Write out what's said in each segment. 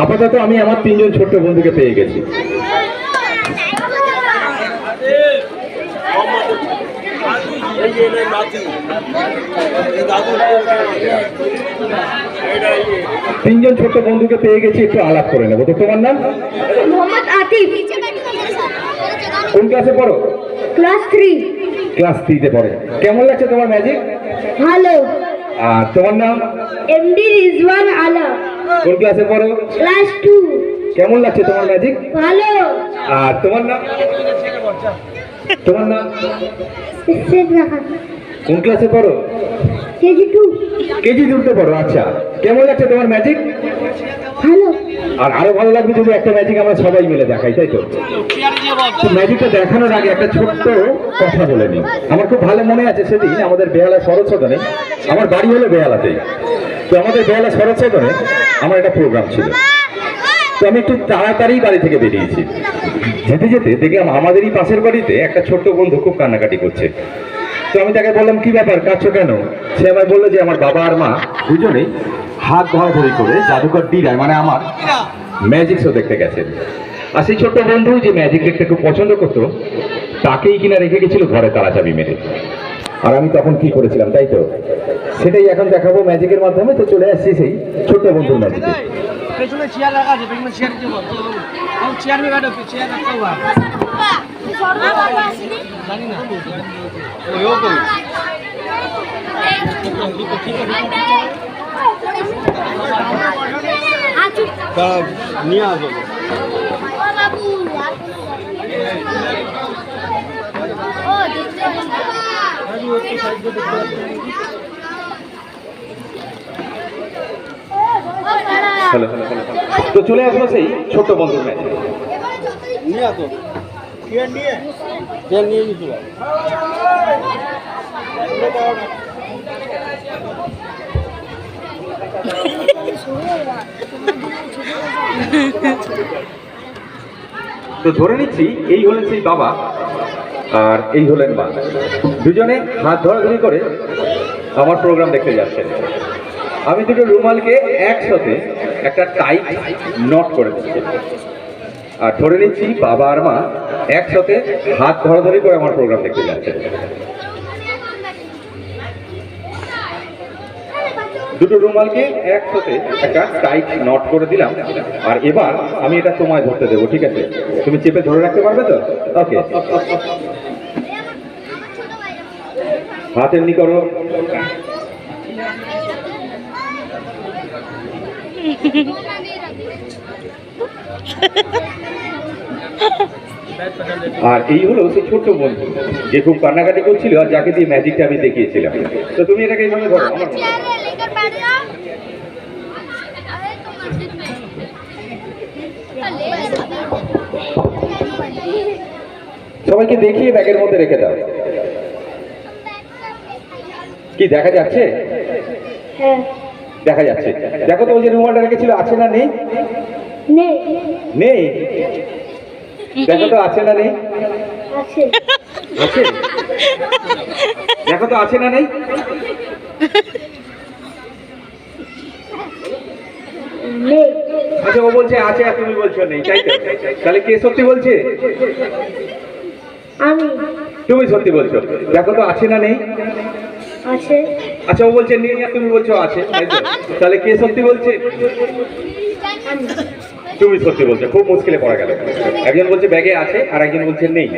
আপাতত আমি আমার তিনজন ছোট্ট বন্ধুকে পেয়ে গেছি। তিনজন ছোট্ট বন্ধুকে পেয়ে গেছি, একটু আলাপ করে নেবো। তো তোমার নাম? মোহাম্মদ আতিফ। কোন ক্লাসে পড়ো? ক্লাস 3। ক্লাস 3-তে পড়ে। কেমন লাগছে তোমার ম্যাজিক? ভালো। আর তোমার নাম? এমডি রিজওয়ান আলা। কোন ক্লাসে পড়ো? ক্লাস 2। কেমন লাগছে তোমার ম্যাজিক? ভালো। আর তোমার নাম? তোমার নাম? কোন ক্লাসে পড়ো? কেজি 2। কেজি 2-তে পড়ো। আচ্ছা, কেমন লাগছে তোমার ম্যাজিক? ভালো। আর আরো ভালো লাগবে যদি একটা ম্যাজিক আমরা সবাই মিলে দেখাই, তাই তো? ম্যাজিকটা দেখানোর আগে একটা ছোট্ট কথা বলে নিই। আমার খুব ভালো মনে আছে, সেদিন আমাদের বেহালা শরৎ সদনে, আমার বাড়ি হলো বেহালাতেই, তো আমাদের বেহালা শরৎ সদনে আমার একটা প্রোগ্রাম ছিল। তো আমি একটু তাড়াতাড়ি বাড়ি থেকে বেরিয়েছি। যেতে যেতে দেখলাম আমাদেরই পাশের বাড়িতে একটা ছোট্ট বন্ধু খুব কান্নাকাটি করছে। তো আমি তাকে বললাম, কি ব্যাপার, কাঁদছো কেন? সে আমায় বললো যে আমার বাবা আর মা দুজনেই হাত ধরাধরি করে জাদুকর ডিরায়, মানে আমার ম্যাজিক শো দেখতে গেছেন। আর সেই ছোট্ট বন্ধু যে ম্যাজিক দেখতে খুব পছন্দ করতো, তাকেই কিনা রেখে গেছিল ঘরে তালা চাবি মেরে। আর আমি তখন কি করেছিলাম, তাই তো? সেটাই এখন দেখাবো ম্যাজিকের মাধ্যমে। তো চলে আসছি সেই ছোট্ট বন্ধুর ম্যাজিকে। पेছনে চেয়ার রাখা আছে, পেছনে চেয়ার দিয়ে বল। আর চেয়ার মে बैठो, চেয়ার রাখা हुआ है। জানি না ওইও কই তা নিয়ে আসো বাবু ও দেখতে হ্যালো, তো চলে আসবো সেই ছোট্ট বন্ধুর ম্যাজিক। নিয়ে আসো চেয়ার নিয়ে নিতে হবে। তো ধরে নিচ্ছি এই হলেন সেই বাবা আর এই হলেন মা, দুজনে হাত ধরাধরি করে আমার প্রোগ্রাম দেখতে যাচ্ছেন। আমি দুটো রুমালকে একসাথে একটা টাইট নট করে দিচ্ছি, আর ধরে নিচ্ছি বাবা আর মা একসাথে হাত ধরাধরি করে আমার প্রোগ্রাম দেখতে যাচ্ছেন। দুটো রুমালকে একসাথে একটা টাইট নট করে দিলাম, আর এবার আমি এটা তোমায় ধরতে দেবো, ঠিক আছে? তুমি চেপে ধরে রাখতে পারবে তো? ওকে, হাত এমনি করো। আর এই হলো সেই ছোট্ট বন্ধু যে খুব কান্নাকাটি করছিল আর যাকে দিয়ে ম্যাজিকটা আমি দেখিয়েছিলাম। তো তুমি এটাকে এইভাবে ধরো। আমার সবাইকে দেখিয়ে ব্যাগের মধ্যে রেখে দাও। কি দেখা যাচ্ছে? হ্যাঁ দেখা যাচ্ছে। দেখো তো ওই যে রুমালটা রেখেছিল, আছে না নেই? নেই। নেই। দেখো তো আছে না নেই? আছে। আছে। দেখো তো আছে না নেই? নেই। আচ্ছা, ও বলছে আছে আর তুমি বলছো নেই, তাই তো? তাহলে কে সত্যি বলছে? আমি। তুমি সত্যি বলছো। দেখো তো আছে না নেই? আছে। আচ্ছা, ও বলছে নেই আর তুমি বলছো আছে, তাই তো? তাহলে কে সত্যি বলছে? আমি। তুমি সত্যি বলছো। খুব মুশকিলে পড়া গেল। একজন বলছে ব্যাগে আছে আর একজন বলছে নেই,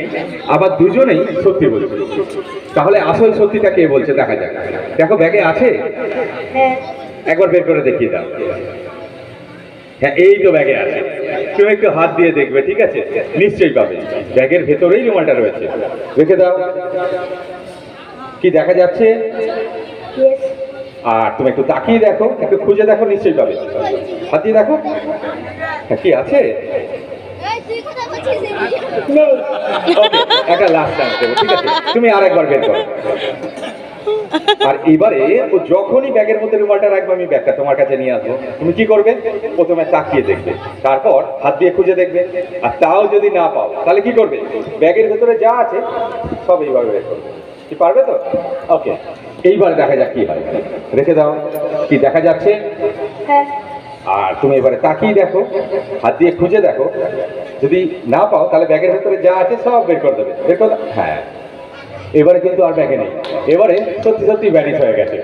আবার দুজনেই সত্যি বলছে। তাহলে আসল সত্যিটা কে বলছে দেখা যাক। দেখো ব্যাগে আছে, হ্যাঁ। একবার বের করে দেখিয়ে দাও। হ্যাঁ, এই তো ব্যাগে আছে। তুমি একটু হাত দিয়ে দেখবে, ঠিক আছে? নিশ্চয়ই পাবে। ব্যাগের ভেতরেই রুমালটা রয়েছে। রেখে দাও। কি দেখা যাচ্ছে? ইয়েস। আর তুমি একটু তাকিয়ে দেখো, একটু খুঁজে দেখো, নিশ্চয়ই পাবে। হাত দিয়ে দেখো। হ্যাঁ, কি আছে? নেই। ওকে, একটা লাস্ট চান্স দেবো, ঠিক আছে? তুমি আর একবার বের করো। আর এবারে ও যখনই ব্যাগের মধ্যে রুমালটা রাখবে, আমি ব্যাগটা তোমার কাছে নিয়ে আসবো। তুমি কি করবে? প্রথমে তাকিয়ে দেখবে, তারপর হাত দিয়ে খুঁজে দেখবে। আর তাও যদি না পাও, তাহলে কি করবে? ব্যাগের ভেতরে যা আছে সব এইভাবে বের করবে। কি পারবে তো? ওকে, এইবার দেখা যাক কি হয়। রেখে দাও। কি দেখা যাচ্ছে? হ্যাঁ। আর তুমি এবারে তাকিয়ে দেখো, হাত দিয়ে খুঁজে দেখো, যদি না পাও তাহলে ব্যাগের ভেতরে যা আছে সব বের করে দেবে। বের করে হ্যাঁ, এবারে কিন্তু আর ব্যাগে নেই, এবারে সত্যি সত্যি ভ্যানিশ হয়ে গেছে।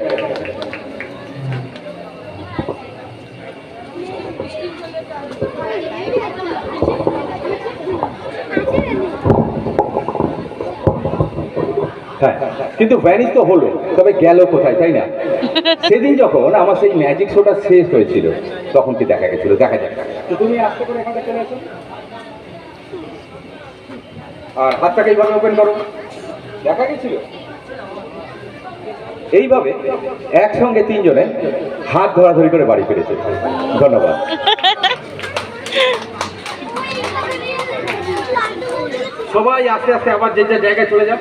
হ্যাঁ, কিন্তু ভ্যানিশ তো হলো, তবে গেল কোথায়, তাই না? সেদিন যখন আমার সেই ম্যাজিক শোটা শেষ হয়েছিল তখন কি দেখা গেছিল, দেখা যাক। তো তুমি আস্তে করে এখানে চলে আসো আর হাতটাকে এইভাবে ওপেন করো। দেখা গেছিল এইভাবে একসঙ্গে তিনজনে হাত ধরাধরি করে বাড়ি ফিরেছে। ধন্যবাদ। সবাই আস্তে আস্তে আবার যে যে জায়গায় চলে যাও।